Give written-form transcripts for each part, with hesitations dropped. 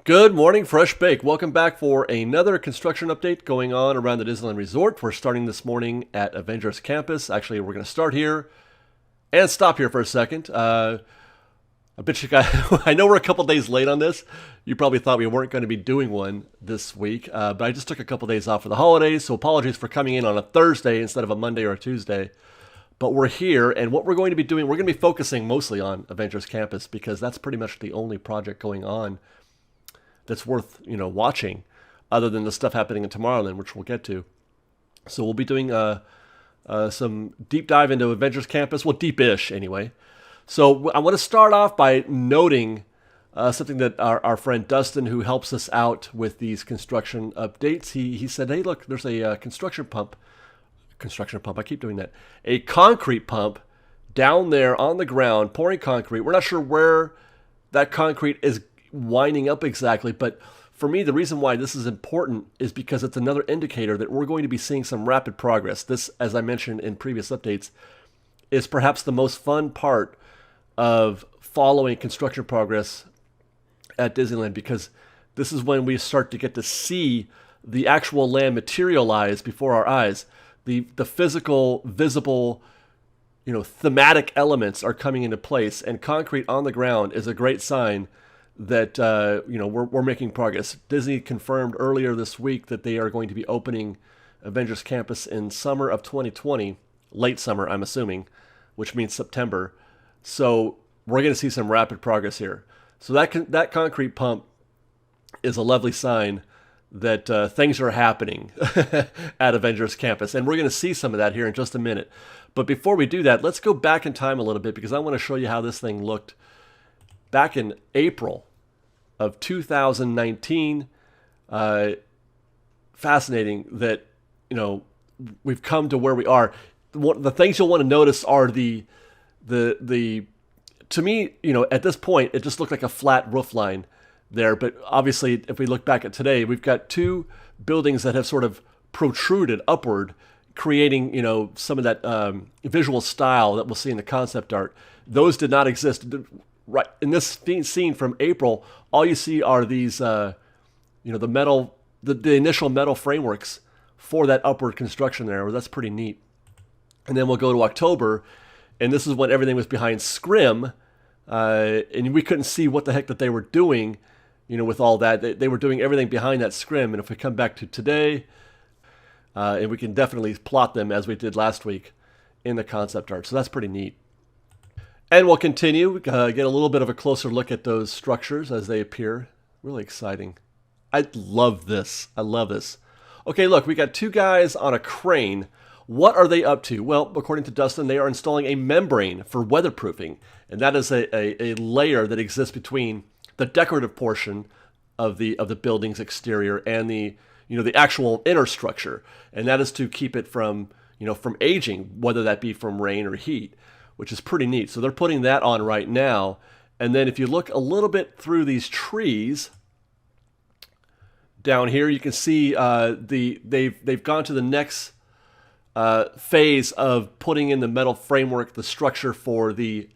Good morning, Fresh Bake. Welcome back for another construction update going on around the Disneyland Resort. We're starting this morning at Avengers Campus. Actually, we're going to start here and stop here for a second. I bet you guys, I know we're a couple days late on this. You probably thought we weren't going to be doing one this week, but I just took a couple days off for the holidays, so apologies for coming in on a Thursday instead of a Monday or a Tuesday. But we're here, and what we're going to be doing, we're going to be focusing mostly on Avengers Campus because that's pretty much the only project going on that's worth watching, other than the stuff happening in Tomorrowland, which we'll get to. So we'll be doing some deep dive into Avengers Campus, well, deep-ish anyway. So I want to start off by noting something that our friend Tustin, who helps us out with these construction updates, he said, hey, look, there's a construction pump, I keep doing that, a concrete pump down there on the ground, pouring concrete. We're not sure where that concrete is winding up exactly, but for me, the reason why this is important is because it's another indicator that we're going to be seeing some rapid progress. This, as I mentioned in previous updates, is perhaps the most fun part of following construction progress at Disneyland, because this is when we start to get to see the actual land materialize before our eyes. The physical, visible, thematic elements are coming into place, and concrete on the ground is a great sign that we're making progress. Disney confirmed earlier this week that they are going to be opening Avengers Campus in summer of 2020, late summer, I'm assuming, which means September. So we're going to see some rapid progress here. So that concrete pump is a lovely sign that things are happening at Avengers Campus, and we're going to see some of that here in just a minute. But before we do that, let's go back in time a little bit, because I want to show you how this thing looked back in April of 2019. Fascinating that, we've come to where we are. The things you'll want to notice are the to me, at this point, it just looked like a flat roof line there. But obviously, if we look back at today, we've got two buildings that have sort of protruded upward, creating, some of that visual style that we'll see in the concept art. Those did not exist. Right in this scene from April, all you see are these, the metal, the initial metal frameworks for that upward construction there. That's pretty neat. And then we'll go to October, and this is when everything was behind scrim, and we couldn't see what the heck that they were doing, with all that. They were doing everything behind that scrim. And if we come back to today, and we can definitely plot them as we did last week in the concept art. So that's pretty neat. And we'll continue, get a little bit of a closer look at those structures as they appear. Really exciting. I love this. Okay, look, we got two guys on a crane. What are they up to? Well, according to Tustin, they are installing a membrane for weatherproofing. And that is a layer that exists between the decorative portion of the building's exterior and the actual inner structure. And that is to keep it from aging, whether that be from rain or heat, which is pretty neat. So they're putting that on right now. And then if you look a little bit through these trees down here, you can see they've gone to the next phase of putting in the metal framework, the structure for the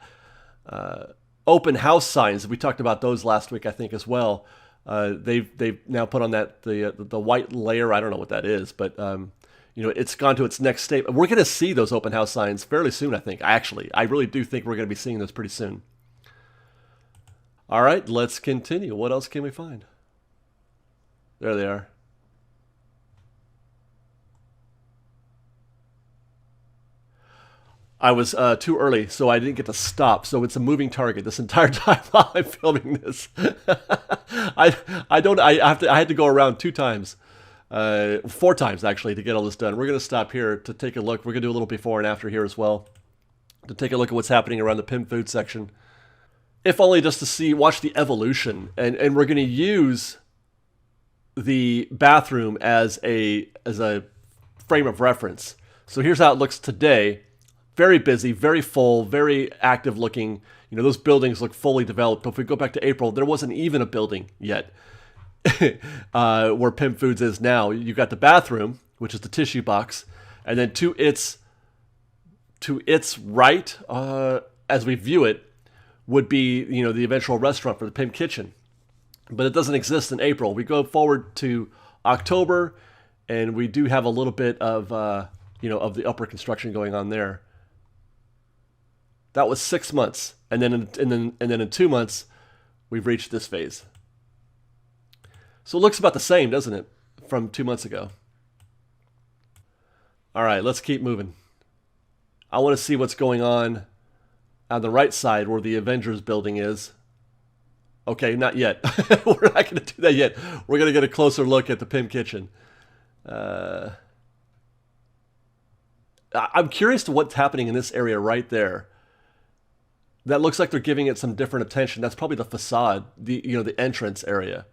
open house signs. We talked about those last week, I think, as well. They've now put on that the white layer. I don't know what that is, but it's gone to its next state. We're going to see those open house signs fairly soon, I think. I really do think we're going to be seeing those pretty soon. All right, let's continue. What else can we find? There they are. I was too early, so I didn't get to stop. So it's a moving target this entire time while I'm filming this. I had to go around 2 times. 4 times actually to get all this done. We're going to stop here to take a look. We're going to do a little before and after here as well, to take a look at what's happening around the Pim Food section, if only just to watch the evolution. And we're going to use the bathroom as a frame of reference. So here's how it looks today. Very busy, very full, very active looking. Those buildings look fully developed. But if we go back to April, there wasn't even a building yet. Where Pim Foods is now. You've got the bathroom, which is the tissue box, and then to its right, as we view it, would be the eventual restaurant for the Pim Kitchen. but it doesn't exist in April. We go forward to October, and we do have a little bit of of the upper construction going on there. That was 6 months, and then in 2 months, we've reached this phase. So it looks about the same, doesn't it, from 2 months ago? All right, let's keep moving. I want to see what's going on the right side where the Avengers building is. Okay, not yet. We're not going to do that yet. We're going to get a closer look at the Pim Kitchen. I'm curious to what's happening in this area right there. That looks like they're giving it some different attention. That's probably the facade, the entrance area.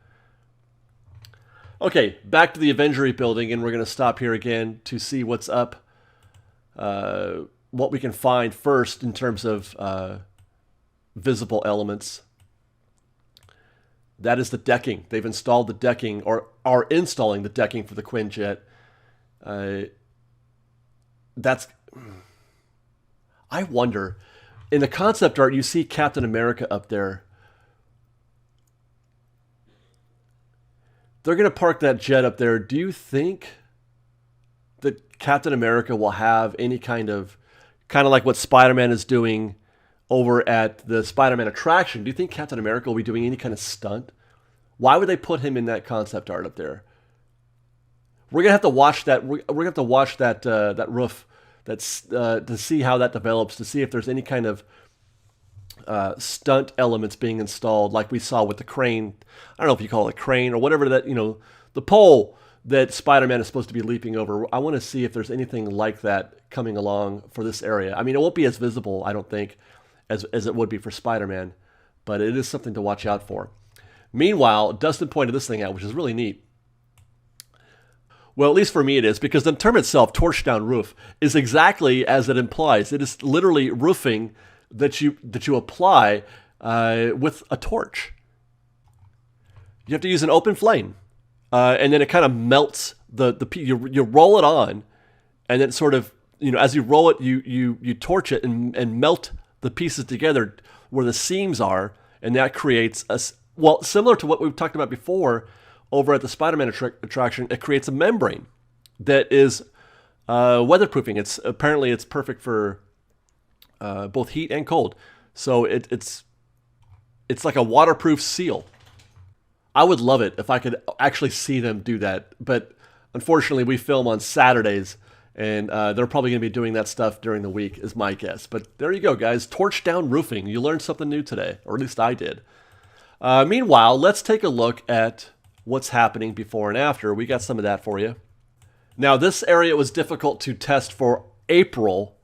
Okay, back to the Avengery building, and we're going to stop here again to see what's up, what we can find first in terms of visible elements. That is the decking. They've installed the decking, or are installing the decking for the Quinjet. I wonder, in the concept art, you see Captain America up there. They're going to park that jet up there. Do you think that Captain America will have any kind of like what Spider-Man is doing over at the Spider-Man attraction? Do you think Captain America will be doing any kind of stunt? Why would they put him in that concept art up there? We're gonna have to watch that. We're gonna have to watch that roof. That's to see how that develops. To see if there's any kind of stunt elements being installed, like we saw with the crane. I don't know if you call it a crane or whatever that, the pole that Spider-Man is supposed to be leaping over. I want to see if there's anything like that coming along for this area. I mean, it won't be as visible, I don't think, as it would be for Spider-Man, but it is something to watch out for. Meanwhile, Dustin pointed this thing out, which is really neat. Well, at least for me it is, because the term itself, torch down roof, is exactly as it implies. It is literally roofing that you apply with a torch. You have to use an open flame, and then it kind of melts you roll it on, and then sort of, as you roll it, you torch it and melt the pieces together where the seams are, and that creates similar to what we've talked about before over at the SpiderMan attraction. It creates a membrane that is weatherproofing. It's perfect for both heat and cold. So it's like a waterproof seal. I would love it if I could actually see them do that, but unfortunately we film on Saturdays, and they're probably going to be doing that stuff during the week, is my guess. But there you go, guys. Torch down roofing. You learned something new today, or at least I did. Meanwhile, let's take a look at what's happening before and after. We got some of that for you. Now, this area was difficult to test for April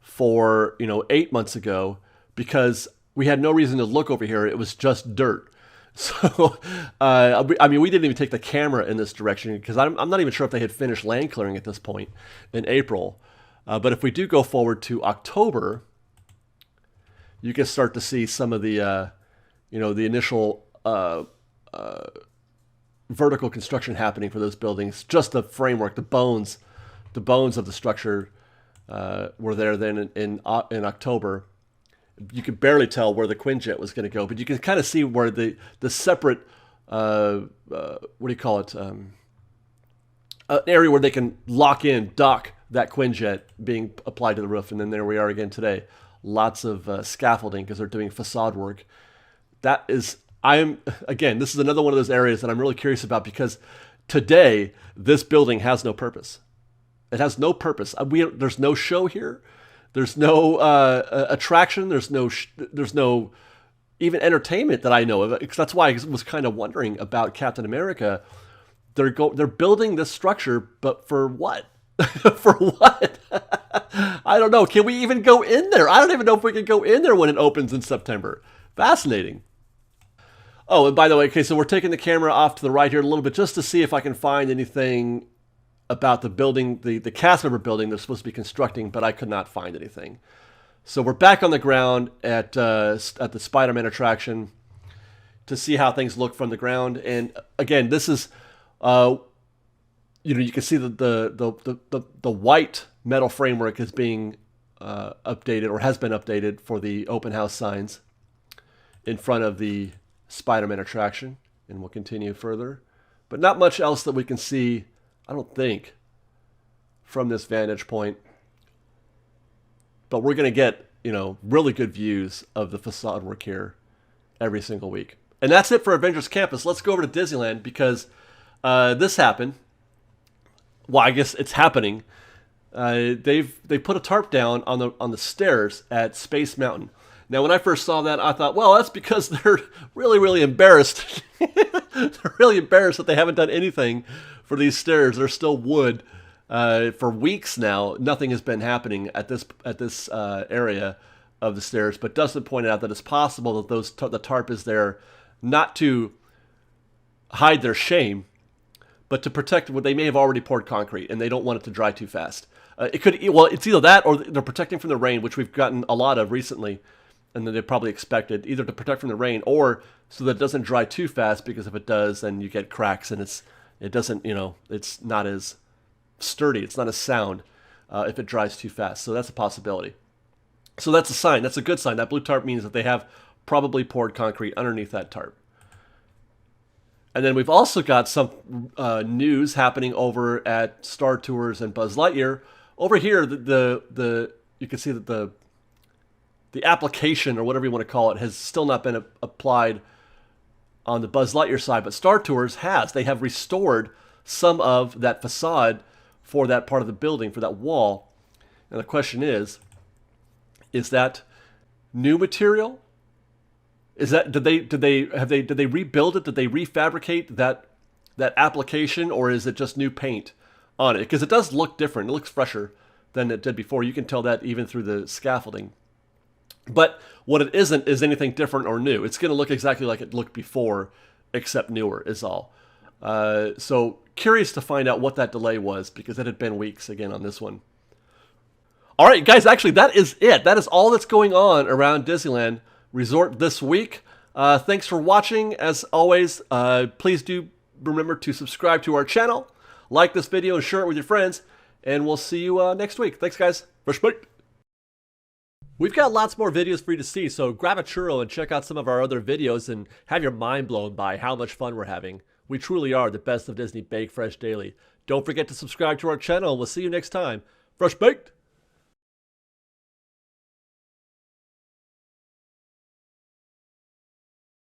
for 8 months ago, because we had no reason to look over here. It was just dirt. So, we didn't even take the camera in this direction, because I'm not even sure if they had finished land clearing at this point in April. But if we do go forward to October, you can start to see some of the, the initial vertical construction happening for those buildings. Just the framework, the bones of the structure were there then in October. You could barely tell where the Quinjet was going to go, but you can kind of see where the separate, what do you call it, an area where they can dock that Quinjet being applied to the roof. And then there we are again today. Lots of scaffolding, because they're doing facade work. This is another one of those areas that I'm really curious about, because today this building has no purpose. It has no purpose. There's no show here. There's no attraction. There's no even entertainment that I know of. That's why I was kind of wondering about Captain America. They're building this structure, but for what? For what? I don't know. Can we even go in there? I don't even know if we can go in there when it opens in September. Fascinating. Oh, and by the way, okay, so we're taking the camera off to the right here a little bit, just to see if I can find anything about the building, the cast member building they're supposed to be constructing, but I could not find anything. So we're back on the ground at the Spider-Man attraction to see how things look from the ground. And again, this is, you can see the white metal framework is being updated, or has been updated, for the open house signs in front of the Spider-Man attraction. and we'll continue further. But not much else that we can see, I don't think, from this vantage point. But we're going to get, really good views of the facade work here every single week. And that's it for Avengers Campus. Let's go over to Disneyland because this happened. Well, I guess it's happening. They put a tarp down on the stairs at Space Mountain. Now, when I first saw that, I thought, well, that's because they're really, really embarrassed. They're really embarrassed that they haven't done anything for these stairs. They're still wood. For weeks now, nothing has been happening at this area of the stairs. But Dustin pointed out that it's possible that the tarp is there not to hide their shame, but to protect what they may have already poured concrete, and they don't want it to dry too fast. It's either that or they're protecting from the rain, which we've gotten a lot of recently, and then they probably expected either to protect from the rain or so that it doesn't dry too fast, because if it does, then you get cracks and it's not as sturdy, it's not as sound if it dries too fast. So that's a possibility. So that's a sign. That's a good sign. That blue tarp means that they have probably poured concrete underneath that tarp. And then we've also got some news happening over at Star Tours and Buzz Lightyear. Over here, you can see that the application, or whatever you want to call it, has still not been applied on the Buzz Lightyear side, but Star Tours has. They have restored some of that facade for that part of the building, for that wall. And the question is that new material? Is that did they rebuild it? Did they refabricate that application, or is it just new paint on it? Because it does look different. It looks fresher than it did before. You can tell that even through the scaffolding. But what it isn't is anything different or new. It's going to look exactly like it looked before, except newer is all. So curious to find out what that delay was, because it had been weeks again on this one. All right, guys, actually, that is it. That is all that's going on around Disneyland Resort this week. Thanks for watching. As always, please do remember to subscribe to our channel, like this video, and share it with your friends. And we'll see you next week. Thanks, guys. Fresh bite. We've got lots more videos for you to see, so grab a churro and check out some of our other videos and have your mind blown by how much fun we're having. We truly are the best of Disney Bake Fresh Daily. Don't forget to subscribe to our channel. We'll see you next time. Fresh baked!